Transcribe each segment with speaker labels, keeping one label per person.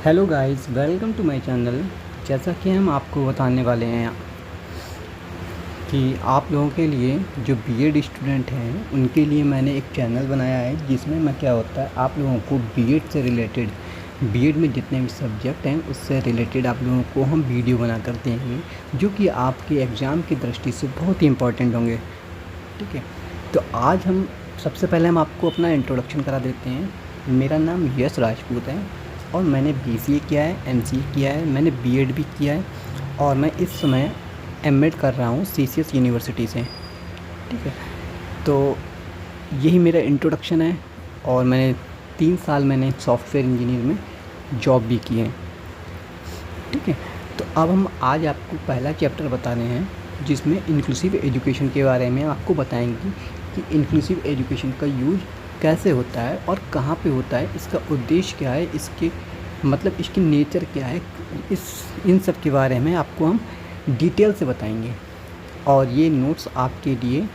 Speaker 1: Hello guys, welcome to my channel. जैसा कि हम आपको बताने वाले हैं कि आप लोगों के लिए जो बीएड स्टूडेंट हैं उनके लिए मैंने एक चैनल बनाया है जिसमें मैं क्या होता है आप लोगों को बीएड से रिलेटेड, बीएड में जितने भी सब्जेक्ट हैं उससे रिलेटेड आप लोगों को हम वीडियो बना कर देंगे जो कि आपके एग्ज़ाम की दृष्टि से बहुत ही इम्पोर्टेंट होंगे। ठीक है, तो आज हम सबसे पहले हम आपको अपना इंट्रोडक्शन करा देते हैं। मेरा नाम यश राजपूत है और मैंने बीसीए किया है, एमसीए किया है, मैंने बीएड भी किया है और मैं इस समय एमएड कर रहा हूँ सीसीएस यूनिवर्सिटी से। ठीक है, तो यही मेरा इंट्रोडक्शन है और मैंने 3 साल मैंने सॉफ्टवेयर इंजीनियर में जॉब भी की है। ठीक है, तो अब हम आज आपको पहला चैप्टर बता रहे हैं जिसमें इंक्लूसिव एजुकेशन के बारे में आपको बताएंगे कि इंक्लूसिव एजुकेशन का यूज कैसे होता है और कहाँ पे होता है, इसका उद्देश्य क्या है, इसके मतलब इसकी नेचर क्या है, इन सब के बारे में आपको हम डिटेल से बताएंगे। और ये नोट्स आपके लिए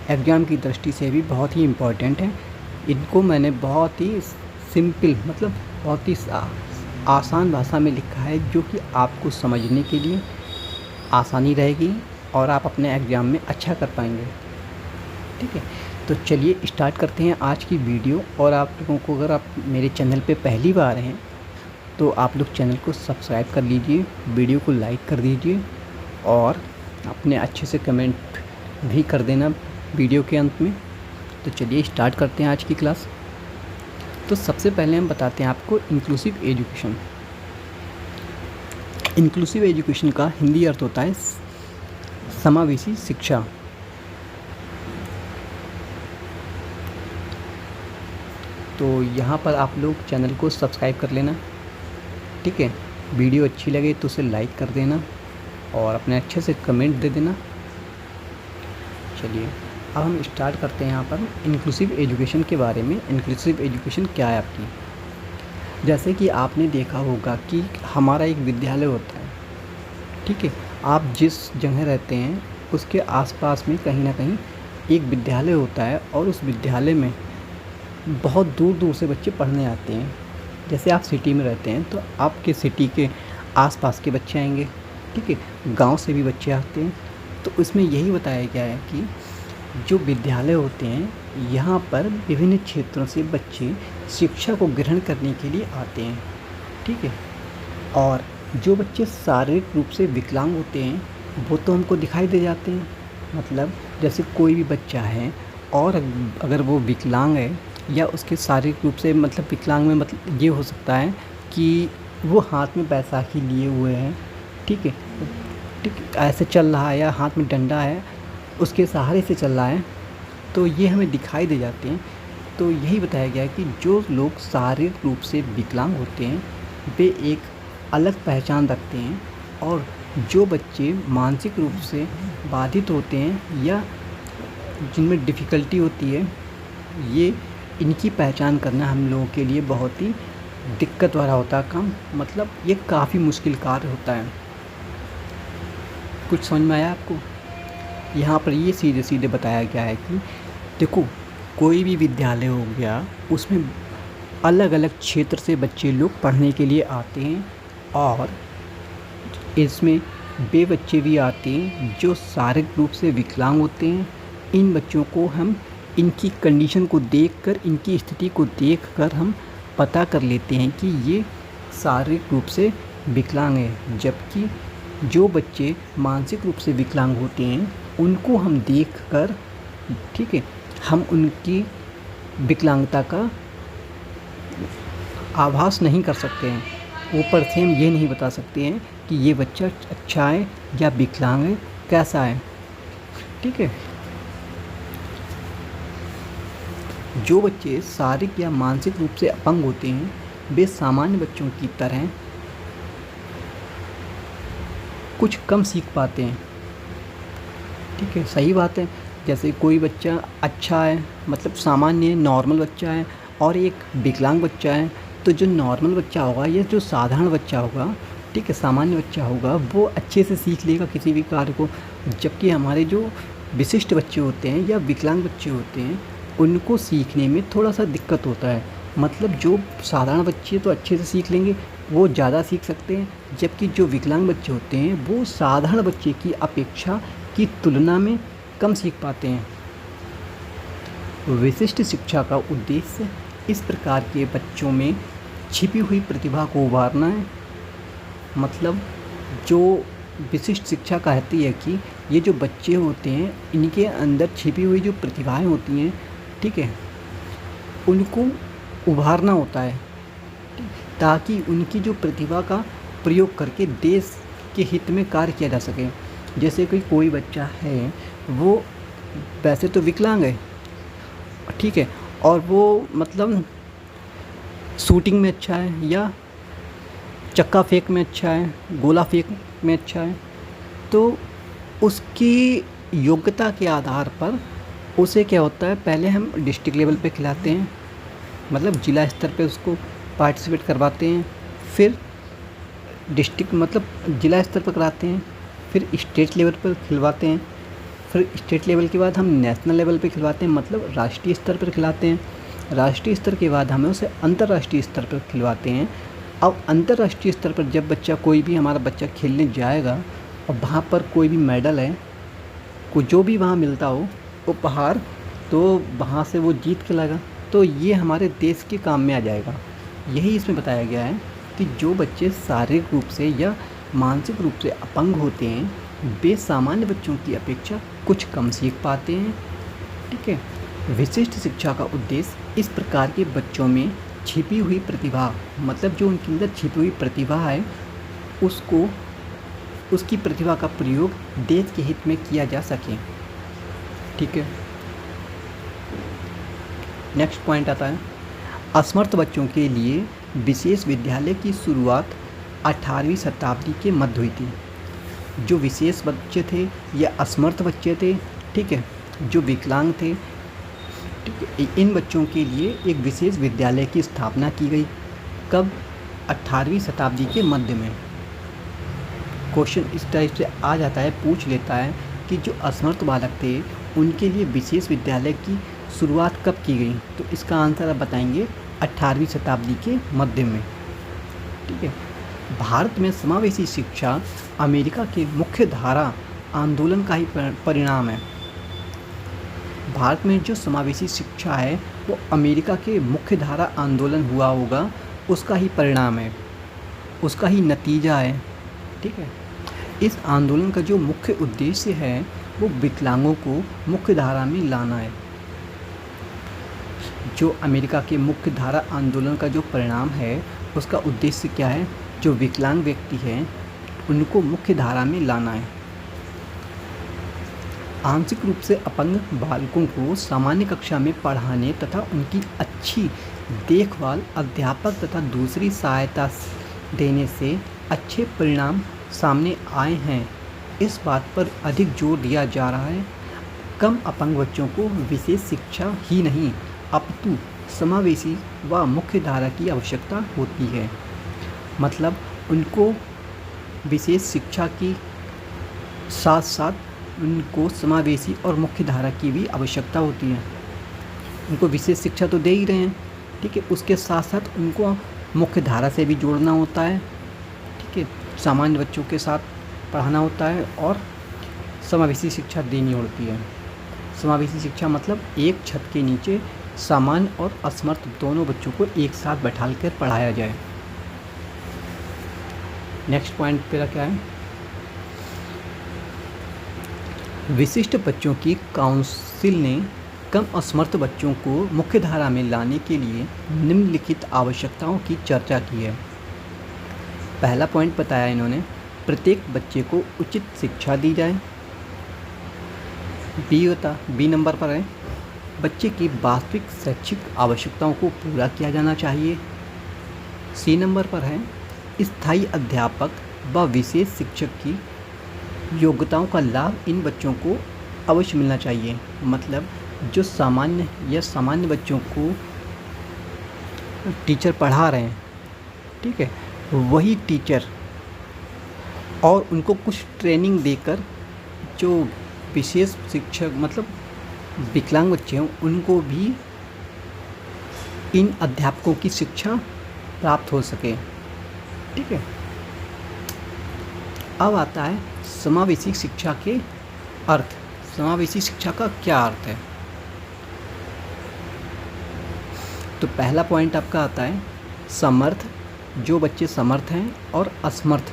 Speaker 1: एग्ज़ाम की दृष्टि से भी बहुत ही इम्पोर्टेंट है। इनको मैंने बहुत ही सिंपल मतलब बहुत ही आसान भाषा में लिखा है जो कि आपको समझने के लिए आसानी रहेगी और आप अपने एग्ज़ाम में अच्छा कर पाएंगे। ठीक है, तो चलिए स्टार्ट करते हैं आज की वीडियो। और आप लोगों को अगर आप मेरे चैनल पे पहली बार हैं तो आप लोग चैनल को सब्सक्राइब कर लीजिए, वीडियो को लाइक कर दीजिए और अपने अच्छे से कमेंट भी कर देना वीडियो के अंत में। तो चलिए स्टार्ट करते हैं आज की क्लास। तो सबसे पहले हम बताते हैं आपको इंक्लूसिव एजुकेशन। इंक्लूसिव एजुकेशन का हिंदी अर्थ होता है समावेशी शिक्षा। तो यहाँ पर आप लोग चैनल को सब्सक्राइब कर लेना। ठीक है, वीडियो अच्छी लगे तो उसे लाइक कर देना और अपने अच्छे से कमेंट दे देना। चलिए अब हम स्टार्ट करते हैं यहाँ पर इंक्लूसिव एजुकेशन के बारे में। इंक्लूसिव एजुकेशन क्या है आपकी, जैसे कि आपने देखा होगा कि हमारा एक विद्यालय होता है। ठीक है, आप जिस जगह रहते हैं उसके आसपास में कहीं ना कहीं एक विद्यालय होता है और उस विद्यालय में बहुत दूर दूर से बच्चे पढ़ने आते हैं। जैसे आप सिटी में रहते हैं तो आपके सिटी के आसपास के बच्चे आएंगे। ठीक है, गांव से भी बच्चे आते हैं। तो उसमें यही बताया गया है कि जो विद्यालय होते हैं यहाँ पर विभिन्न क्षेत्रों से बच्चे शिक्षा को ग्रहण करने के लिए आते हैं। ठीक है, और जो बच्चे शारीरिक रूप से विकलांग होते हैं वो तो हमको दिखाई दे जाते हैं। मतलब जैसे कोई भी बच्चा है और अगर वो विकलांग है या उसके शारीरिक रूप से मतलब विकलांग में मतलब ये हो सकता है कि वो हाथ में बैसाखी लिए हुए हैं। ठीक है, ठीक ऐसे चल रहा है या हाथ में डंडा है उसके सहारे से चल रहा है, तो ये हमें दिखाई दे जाते हैं। तो यही बताया गया है कि जो लोग शारीरिक रूप से विकलांग होते हैं वे एक अलग पहचान रखते हैं और जो बच्चे मानसिक रूप से बाधित होते हैं या जिनमें डिफ़िकल्टी होती है, ये इनकी पहचान करना हम लोगों के लिए बहुत ही दिक्कत वाला होता है काम। मतलब ये काफ़ी मुश्किल कार्य होता है। कुछ समझ में आया आपको? यहाँ पर ये सीधे सीधे बताया गया है कि देखो कोई भी विद्यालय हो गया उसमें अलग अलग क्षेत्र से बच्चे लोग पढ़ने के लिए आते हैं और इसमें वे बच्चे भी आते हैं जो शारीरिक रूप से विकलांग होते हैं। इन बच्चों को हम इनकी कंडीशन को देखकर, इनकी स्थिति को देखकर हम पता कर लेते हैं कि ये शारीरिक रूप से विकलांग है। जबकि जो बच्चे मानसिक रूप से विकलांग होते हैं उनको हम देखकर, ठीक है, हम उनकी विकलांगता का आभास नहीं कर सकते हैं। ऊपर से हम ये नहीं बता सकते हैं कि ये बच्चा अच्छा है या विकलांग है, कैसा है। ठीक है, जो बच्चे शारीरिक या मानसिक रूप से अपंग होते हैं वे सामान्य बच्चों की तरह कुछ कम सीख पाते हैं। ठीक है, सही बात है। जैसे कोई बच्चा अच्छा है मतलब सामान्य नॉर्मल बच्चा है और एक विकलांग बच्चा है, तो जो नॉर्मल बच्चा होगा या जो साधारण बच्चा होगा, ठीक है, सामान्य बच्चा होगा, वो अच्छे से सीख लेगा किसी भी कार्य को। जबकि हमारे जो विशिष्ट बच्चे होते हैं या विकलांग बच्चे होते हैं उनको सीखने में थोड़ा सा दिक्कत होता है। मतलब जो साधारण बच्चे तो अच्छे से सीख लेंगे, वो ज़्यादा सीख सकते हैं, जबकि जो विकलांग बच्चे होते हैं वो साधारण बच्चे की अपेक्षा की तुलना में कम सीख पाते हैं। विशिष्ट शिक्षा का उद्देश्य इस प्रकार के बच्चों में छिपी हुई प्रतिभा को उभारना है। मतलब जो विशिष्ट शिक्षा कहती है कि ये जो बच्चे होते हैं इनके अंदर छिपी हुई जो प्रतिभाएं होती हैं, ठीक है, उनको उभारना होता है, ताकि उनकी जो प्रतिभा का प्रयोग करके देश के हित में कार्य किया जा सके। जैसे कि कोई बच्चा है, वो वैसे तो विकलांग है, ठीक है, और वो मतलब शूटिंग में अच्छा है, या चक्का फेंक में अच्छा है, गोला फेंक में अच्छा है, तो उसकी योग्यता के आधार पर उसे क्या होता है, पहले हम डिस्ट्रिक्ट लेवल पे खिलाते हैं, मतलब ज़िला स्तर पे उसको पार्टिसिपेट करवाते हैं, फिर डिस्ट्रिक्ट मतलब ज़िला स्तर पर कराते हैं, फिर स्टेट लेवल पर खिलवाते हैं, फिर स्टेट लेवल के बाद हम नेशनल लेवल पे खिलवाते हैं, मतलब राष्ट्रीय स्तर पर खिलाते हैं। राष्ट्रीय स्तर के बाद हमें उसे अंतर्राष्ट्रीय स्तर पर खिलवाते हैं। अब अंतर्राष्ट्रीय स्तर पर जब बच्चा, कोई भी हमारा बच्चा खेलने जाएगा और वहाँ पर कोई भी मेडल है, को जो भी वहाँ मिलता हो उपहार, तो वहाँ से वो जीत के लाएगा, तो ये हमारे देश के काम में आ जाएगा। यही इसमें बताया गया है कि जो बच्चे शारीरिक रूप से या मानसिक रूप से अपंग होते हैं, वे सामान्य बच्चों की अपेक्षा कुछ कम सीख पाते हैं, ठीक है। विशिष्ट शिक्षा का उद्देश्य इस प्रकार के बच्चों में छिपी हुई प्रतिभा, मतलब जो उनके अंदर छिपी हुई प्रतिभा है, उसको, उसकी प्रतिभा का प्रयोग देश के हित में किया जा सके, ठीक है। नेक्स्ट पॉइंट आता है, असमर्थ बच्चों के लिए विशेष विद्यालय की शुरुआत 18वीं शताब्दी के मध्य हुई थी। जो विशेष बच्चे थे या असमर्थ बच्चे थे, ठीक है, जो विकलांग थे, ठीक है, इन बच्चों के लिए एक विशेष विद्यालय की स्थापना की गई। कब? 18वीं शताब्दी के मध्य में। क्वेश्चन इस टाइप से आ जाता है, पूछ लेता है कि जो असमर्थ बालक थे उनके लिए विशेष विद्यालय की शुरुआत कब की गई, तो इसका आंसर आप बताएंगे 18वीं शताब्दी के मध्य में, ठीक है। भारत में समावेशी शिक्षा अमेरिका के मुख्य धारा आंदोलन का ही परिणाम है। भारत में जो समावेशी शिक्षा है वो अमेरिका के मुख्य धारा आंदोलन हुआ होगा, उसका ही परिणाम है, उसका ही नतीजा है, ठीक है। इस आंदोलन का जो मुख्य उद्देश्य है वो विकलांगों को मुख्य धारा में लाना है। जो अमेरिका के मुख्य धारा आंदोलन का जो परिणाम है, उसका उद्देश्य क्या है, जो विकलांग व्यक्ति हैं उनको मुख्य धारा में लाना है। आंशिक रूप से अपंग बालकों को सामान्य कक्षा में पढ़ाने तथा उनकी अच्छी देखभाल, अध्यापक तथा दूसरी सहायता देने से अच्छे परिणाम सामने आए हैं। इस बात पर अधिक जोर दिया जा रहा है। कम अपंग बच्चों को विशेष शिक्षा ही नहीं अपितु समावेशी व मुख्य धारा की आवश्यकता होती है। मतलब उनको विशेष शिक्षा की साथ साथ उनको समावेशी और मुख्य धारा की भी आवश्यकता होती है। उनको विशेष शिक्षा तो दे ही रहे हैं, ठीक है, उसके साथ साथ उनको मुख्य धारा से भी जोड़ना होता है, ठीक है, सामान्य बच्चों के साथ पढ़ाना होता है और समावेशी शिक्षा देनी होती है। समावेशी शिक्षा मतलब एक छत के नीचे सामान्य और असमर्थ दोनों बच्चों को एक साथ बैठाल कर पढ़ाया जाए। नेक्स्ट पॉइंट मेरा क्या है, विशिष्ट बच्चों की काउंसिल ने कम असमर्थ बच्चों को मुख्य धारा में लाने के लिए निम्नलिखित आवश्यकताओं की चर्चा की है। पहला पॉइंट बताया इन्होंने, प्रत्येक बच्चे को उचित शिक्षा दी जाए। बी नंबर पर है, बच्चे की वास्तविक शैक्षिक आवश्यकताओं को पूरा किया जाना चाहिए। सी नंबर पर है, स्थायी अध्यापक व विशेष शिक्षक की योग्यताओं का लाभ इन बच्चों को अवश्य मिलना चाहिए। मतलब जो सामान्य बच्चों को टीचर पढ़ा रहे हैं, ठीक है, वही टीचर और उनको कुछ ट्रेनिंग देकर जो विशेष शिक्षक मतलब विकलांग बच्चे हैं उनको भी इन अध्यापकों की शिक्षा प्राप्त हो सके। ठीक है। अब आता है समावेशी शिक्षा के अर्थ। समावेशी शिक्षा का क्या अर्थ है? तो पहला पॉइंट आपका आता है समर्थ, जो बच्चे समर्थ हैं और असमर्थ,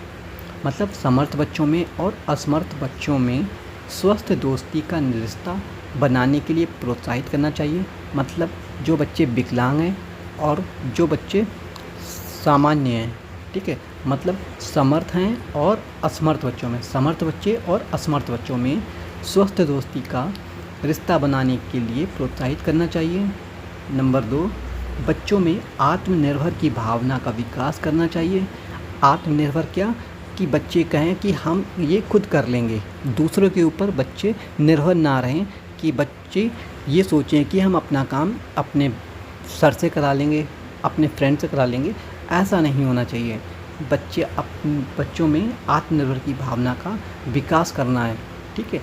Speaker 1: मतलब समर्थ बच्चों में और असमर्थ बच्चों में स्वस्थ दोस्ती का रिश्ता बनाने के लिए प्रोत्साहित करना चाहिए। मतलब जो बच्चे विकलांग हैं और जो बच्चे सामान्य हैं, ठीक है, मतलब समर्थ हैं और असमर्थ बच्चों में, समर्थ बच्चे और असमर्थ बच्चों में स्वस्थ दोस्ती का रिश्ता बनाने के लिए प्रोत्साहित करना चाहिए। नंबर 2, बच्चों में आत्मनिर्भर की भावना का विकास करना चाहिए। आत्मनिर्भर क्या कि बच्चे कहें कि हम ये खुद कर लेंगे, दूसरों के ऊपर बच्चे निर्भर ना रहें, कि बच्चे ये सोचें कि हम अपना काम अपने सर से करा लेंगे, अपने फ्रेंड से करा लेंगे। ऐसा नहीं होना चाहिए। बच्चों में आत्मनिर्भर की भावना का विकास करना है, ठीक है।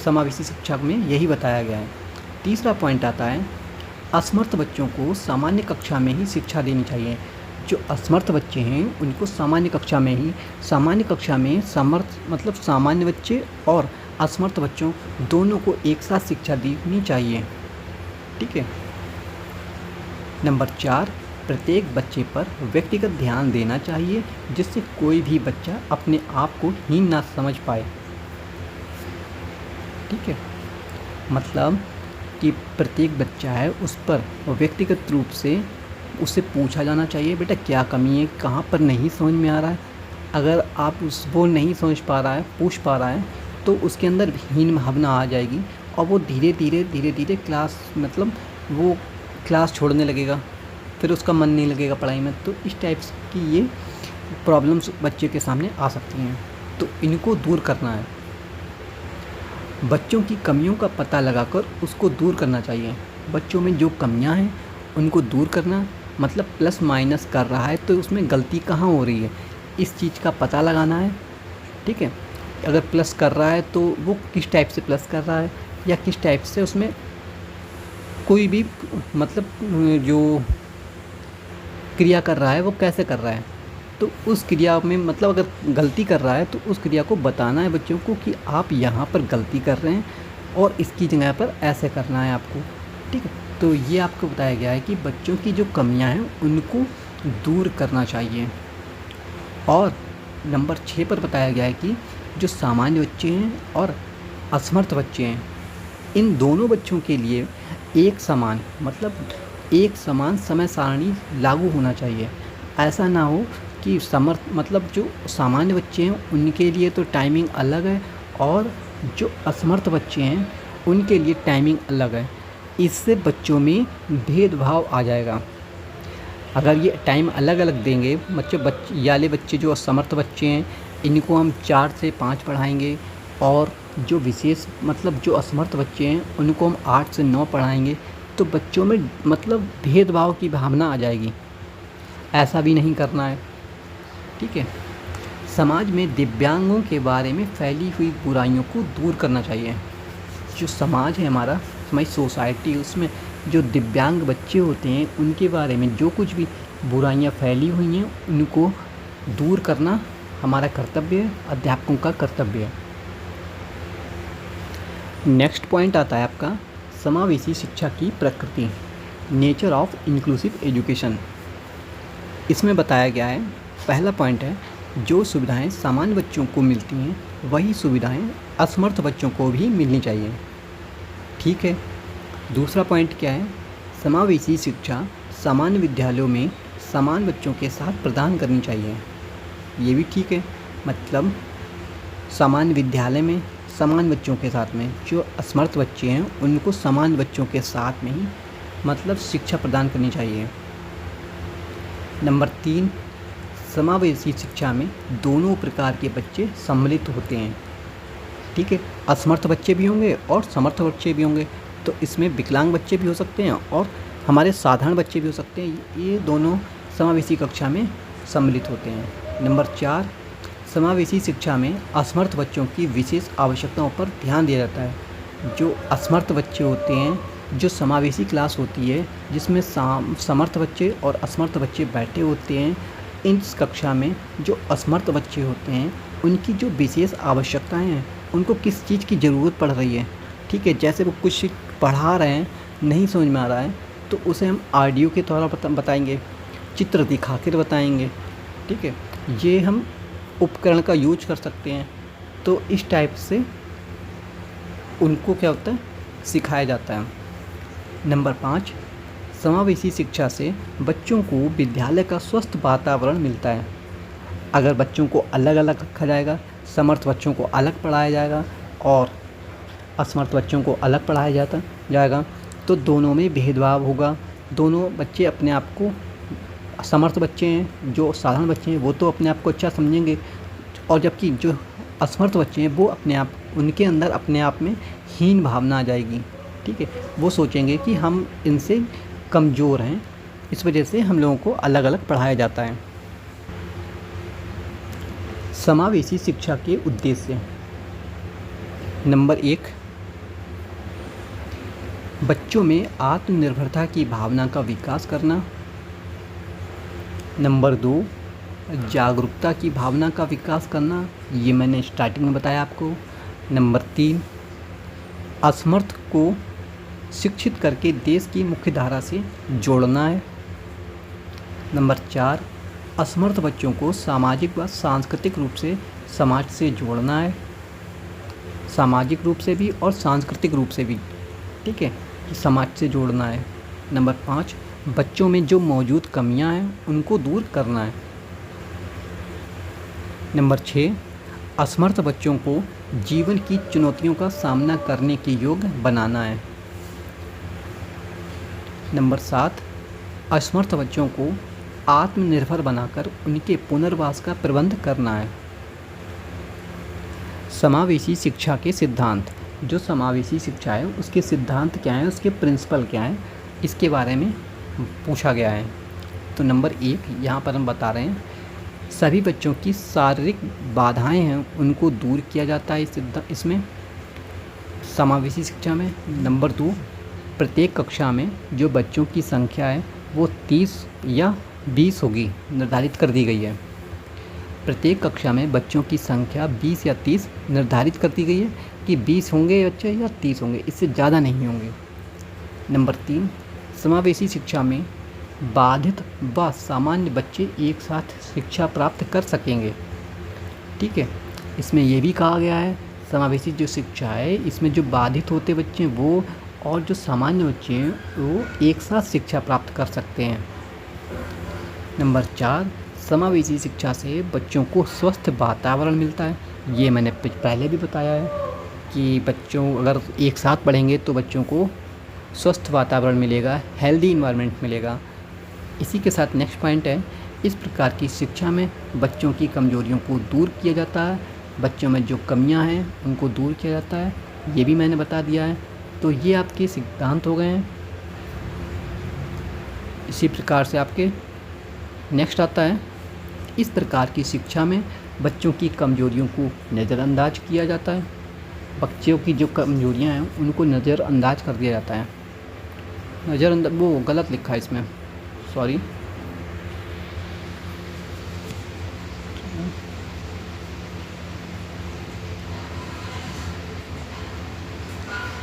Speaker 1: समावेशी शिक्षा में यही बताया गया है। तीसरा पॉइंट आता है असमर्थ बच्चों को सामान्य कक्षा में ही शिक्षा देनी चाहिए। जो असमर्थ बच्चे हैं उनको सामान्य कक्षा में समर्थ मतलब सामान्य बच्चे और असमर्थ बच्चों दोनों को एक साथ शिक्षा देनी चाहिए, ठीक है। नंबर 4, प्रत्येक बच्चे पर व्यक्तिगत ध्यान देना चाहिए, जिससे कोई भी बच्चा अपने आप को हीन ना समझ पाए, ठीक है। मतलब कि प्रत्येक बच्चा है उस पर व्यक्तिगत रूप से उससे पूछा जाना चाहिए, बेटा क्या कमी है, कहाँ पर नहीं समझ में आ रहा है। अगर आप वो नहीं समझ पा रहा है, पूछ पा रहा है, तो उसके अंदर हीन भावना आ जाएगी और वो धीरे धीरे वो क्लास छोड़ने लगेगा, फिर उसका मन नहीं लगेगा पढ़ाई में। तो इस टाइप की ये प्रॉब्लम्स बच्चे के सामने आ सकती हैं, तो इनको दूर करना है। बच्चों की कमियों का पता लगाकर उसको दूर करना चाहिए। बच्चों में जो कमियां हैं उनको दूर करना, मतलब प्लस माइनस कर रहा है तो उसमें गलती कहाँ हो रही है, इस चीज़ का पता लगाना है, ठीक है। अगर प्लस कर रहा है तो वो किस टाइप से प्लस कर रहा है, या किस टाइप से उसमें कोई भी मतलब जो क्रिया कर रहा है वो कैसे कर रहा है। तो उस क्रिया में मतलब अगर गलती कर रहा है तो उस क्रिया को बताना है बच्चों को कि आप यहाँ पर गलती कर रहे हैं और इसकी जगह पर ऐसे करना है आपको, ठीक है। तो ये आपको बताया गया है कि बच्चों की जो कमियां हैं उनको दूर करना चाहिए। और नंबर 6 पर बताया गया है कि जो सामान्य बच्चे हैं और असमर्थ बच्चे हैं, इन दोनों बच्चों के लिए एक समान समय सारणी लागू होना चाहिए। ऐसा ना हो कि जो सामान्य बच्चे हैं उनके लिए तो टाइमिंग अलग है और जो असमर्थ बच्चे हैं उनके लिए टाइमिंग अलग है। इससे बच्चों में भेदभाव आ जाएगा। अगर ये टाइम अलग अलग देंगे, बच्चे जो असमर्थ बच्चे हैं इनको हम 4 से 5 पढ़ाएंगे और जो विशेष जो असमर्थ बच्चे हैं उनको हम 8 से 9 पढ़ाएंगे, तो बच्चों में भेदभाव की भावना आ जाएगी। ऐसा भी नहीं करना है, ठीक है। समाज में दिव्यांगों के बारे में फैली हुई बुराइयों को दूर करना चाहिए। जो समाज है हमारी सोसाइटी, उसमें जो दिव्यांग बच्चे होते हैं उनके बारे में जो कुछ भी बुराइयां फैली हुई हैं उनको दूर करना हमारा कर्तव्य है, अध्यापकों का कर्तव्य है। नेक्स्ट पॉइंट आता है आपका समावेशी शिक्षा की प्रकृति, नेचर ऑफ इंक्लूसिव एजुकेशन। इसमें बताया गया है, पहला पॉइंट है जो सुविधाएं सामान्य बच्चों को मिलती हैं वही सुविधाएं असमर्थ बच्चों को भी मिलनी चाहिए, ठीक है। दूसरा पॉइंट क्या है, समावेशी शिक्षा सामान्य विद्यालयों में समान बच्चों के साथ प्रदान करनी चाहिए। ये भी ठीक है, मतलब सामान्य विद्यालय में समान बच्चों के साथ में जो असमर्थ बच्चे हैं उनको समान बच्चों के साथ में ही शिक्षा प्रदान करनी चाहिए। नंबर 3, समावेशी शिक्षा में दोनों प्रकार के बच्चे सम्मिलित होते हैं, ठीक है। असमर्थ बच्चे भी होंगे और समर्थ बच्चे भी होंगे, तो इसमें विकलांग बच्चे भी हो सकते हैं और हमारे साधारण बच्चे भी हो सकते हैं। ये दोनों समावेशी कक्षा में सम्मिलित होते हैं। नंबर 4, समावेशी शिक्षा में असमर्थ बच्चों की विशेष आवश्यकताओं पर ध्यान दिया जाता है। जो असमर्थ बच्चे होते हैं, जो समावेशी क्लास होती है जिसमें समर्थ बच्चे और असमर्थ बच्चे बैठे होते हैं, इस कक्षा में जो असमर्थ बच्चे होते हैं उनकी जो विशेष आवश्यकताएं हैं, उनको किस चीज़ की ज़रूरत पड़ रही है, ठीक है। जैसे वो कुछ पढ़ा रहे हैं, नहीं समझ में आ रहा है, तो उसे हम ऑडियो के द्वारा बताएंगे, चित्र दिखा कर बताएंगे, ठीक है। ये हम उपकरण का यूज कर सकते हैं। तो इस टाइप से उनको क्या होता है, सिखाया जाता है। नंबर 5, समावेशी शिक्षा से बच्चों को विद्यालय का स्वस्थ वातावरण मिलता है। अगर बच्चों को अलग अलग रखा जाएगा, समर्थ बच्चों को अलग पढ़ाया जाएगा और असमर्थ बच्चों को अलग पढ़ाया जाएगा, तो दोनों में भेदभाव होगा। दोनों बच्चे अपने आप को, समर्थ बच्चे हैं, जो साधारण बच्चे हैं, वो तो अपने आप को अच्छा समझेंगे, और जबकि जो असमर्थ बच्चे हैं वो उनके अंदर अपने आप में हीन भावना आ जाएगी, ठीक है। वो सोचेंगे कि हम इनसे कमज़ोर हैं, इस वजह से हम लोगों को अलग अलग पढ़ाया जाता है। समावेशी शिक्षा के उद्देश्य। नंबर 1, बच्चों में आत्मनिर्भरता की भावना का विकास करना। नंबर 2, जागरूकता की भावना का विकास करना, ये मैंने स्टार्टिंग में बताया आपको। नंबर 3, असमर्थ को शिक्षित करके देश की मुख्य धारा से जोड़ना है। नंबर 4, असमर्थ बच्चों को सामाजिक व सांस्कृतिक रूप से समाज से जोड़ना है, सामाजिक रूप से भी और सांस्कृतिक रूप से भी, ठीक है, समाज से जोड़ना है। नंबर 5, बच्चों में जो मौजूद कमियां हैं उनको दूर करना है। नंबर 6, असमर्थ बच्चों को जीवन की चुनौतियों का सामना करने के योग्य बनाना है। नंबर 7, असमर्थ बच्चों को आत्मनिर्भर बनाकर उनके पुनर्वास का प्रबंध करना है। समावेशी शिक्षा के सिद्धांत। जो समावेशी शिक्षा है उसके सिद्धांत क्या हैं, उसके प्रिंसिपल क्या हैं, इसके बारे में पूछा गया है। तो नंबर 1 यहाँ पर हम बता रहे हैं, सभी बच्चों की शारीरिक बाधाएं हैं उनको दूर किया जाता है इसमें, समावेशी शिक्षा में। नंबर 2, प्रत्येक कक्षा में जो बच्चों की संख्या है वो 30 या 20 होगी, निर्धारित कर दी गई है। प्रत्येक कक्षा में बच्चों की संख्या 20 या 30 निर्धारित कर दी गई है कि 20 होंगे बच्चे या 30 होंगे, इससे ज़्यादा नहीं होंगे। नंबर 3, समावेशी शिक्षा में बाधित व सामान्य बच्चे एक साथ शिक्षा प्राप्त कर सकेंगे, ठीक है। इसमें यह भी कहा गया है, समावेशी जो शिक्षा है इसमें जो बाधित होते बच्चे हैं वो और जो सामान्य बच्चे हैं वो एक साथ शिक्षा प्राप्त कर सकते हैं। नंबर 4, समावेशी शिक्षा से बच्चों को स्वस्थ वातावरण मिलता है। ये मैंने पहले भी बताया है कि बच्चों अगर एक साथ पढ़ेंगे तो बच्चों को स्वस्थ वातावरण मिलेगा, हेल्दी इन्वायरमेंट मिलेगा। इसी के साथ नेक्स्ट पॉइंट है, इस प्रकार की शिक्षा में बच्चों की कमजोरियों को दूर किया जाता है, बच्चों में जो कमियां हैं उनको दूर किया जाता है, ये भी मैंने बता दिया है। तो ये आपके सिद्धांत हो गए हैं। इसी प्रकार से आपके नेक्स्ट आता है, इस प्रकार की शिक्षा में बच्चों की कमजोरियों को नज़रअंदाज किया जाता है, बच्चों की जो कमजोरियां हैं उनको नज़रअंदाज कर दिया जाता है। नज़रअंदाज वो गलत लिखा है इसमें, सॉरी,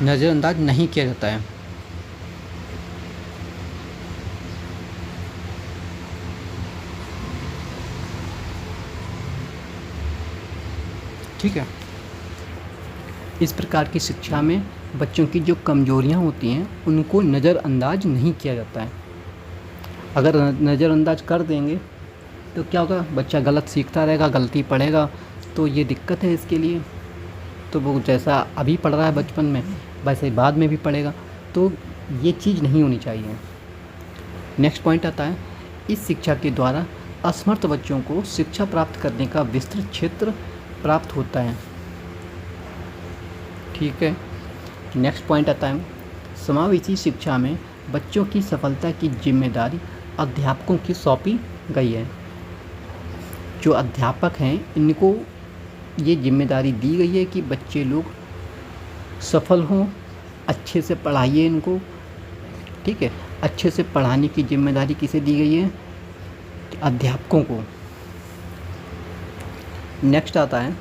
Speaker 1: नज़रअंदाज नहीं किया जाता है। ठीक है, इस प्रकार की शिक्षा में बच्चों की जो कमजोरियां होती हैं उनको नज़रअंदाज नहीं किया जाता है। अगर नज़रअंदाज कर देंगे तो क्या होगा, बच्चा गलत सीखता रहेगा, गलती पढ़ेगा, तो ये दिक्कत है इसके लिए। तो वो जैसा अभी पढ़ रहा है बचपन में वैसे ही बाद में भी पढ़ेगा, तो ये चीज़ नहीं होनी चाहिए। नेक्स्ट पॉइंट आता है, इस शिक्षा के द्वारा असमर्थ बच्चों को शिक्षा प्राप्त करने का विस्तृत क्षेत्र प्राप्त होता है। ठीक है, नेक्स्ट पॉइंट आता है, समावेशी शिक्षा में बच्चों की सफलता की जिम्मेदारी अध्यापकों की सौंपी गई है। जो अध्यापक हैं इनको ये जिम्मेदारी दी गई है कि बच्चे लोग सफल हों, अच्छे से पढ़ाइए इनको, ठीक है। अच्छे से पढ़ाने की जिम्मेदारी किसे दी गई है, अध्यापकों को।
Speaker 2: नेक्स्ट आता है,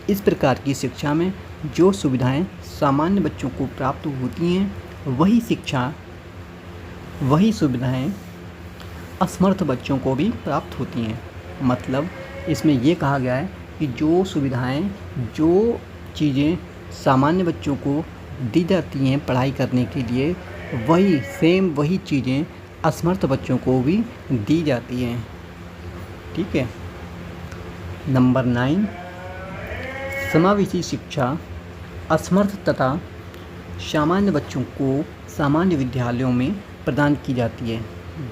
Speaker 2: इस प्रकार की शिक्षा में जो सुविधाएं सामान्य बच्चों को प्राप्त होती हैं वही सुविधाएं असमर्थ बच्चों को भी प्राप्त होती हैं। मतलब इसमें ये कहा गया है कि जो सुविधाएं, जो चीज़ें सामान्य बच्चों को दी जाती हैं पढ़ाई करने के लिए, वही चीज़ें असमर्थ बच्चों को भी दी जाती हैं। ठीक है। नंबर 9, समावेशी शिक्षा असमर्थ तथा सामान्य बच्चों को सामान्य विद्यालयों में प्रदान की जाती है।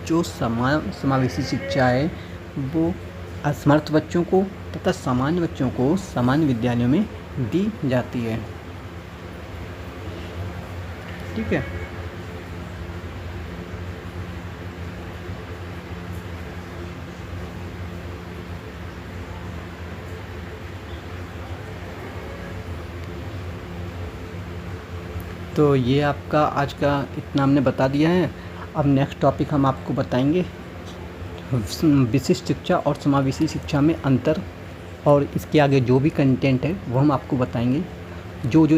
Speaker 2: जो समावेशी शिक्षा है वो असमर्थ बच्चों को तथा सामान्य बच्चों को सामान्य विद्यालयों में दी जाती है। ठीक है। तो ये आपका आज का इतना हमने बता दिया है। अब नेक्स्ट टॉपिक हम आपको बताएंगे विशिष्ट शिक्षा और समावेशी शिक्षा में अंतर, और इसके आगे जो भी कंटेंट है वो हम आपको बताएंगे। जो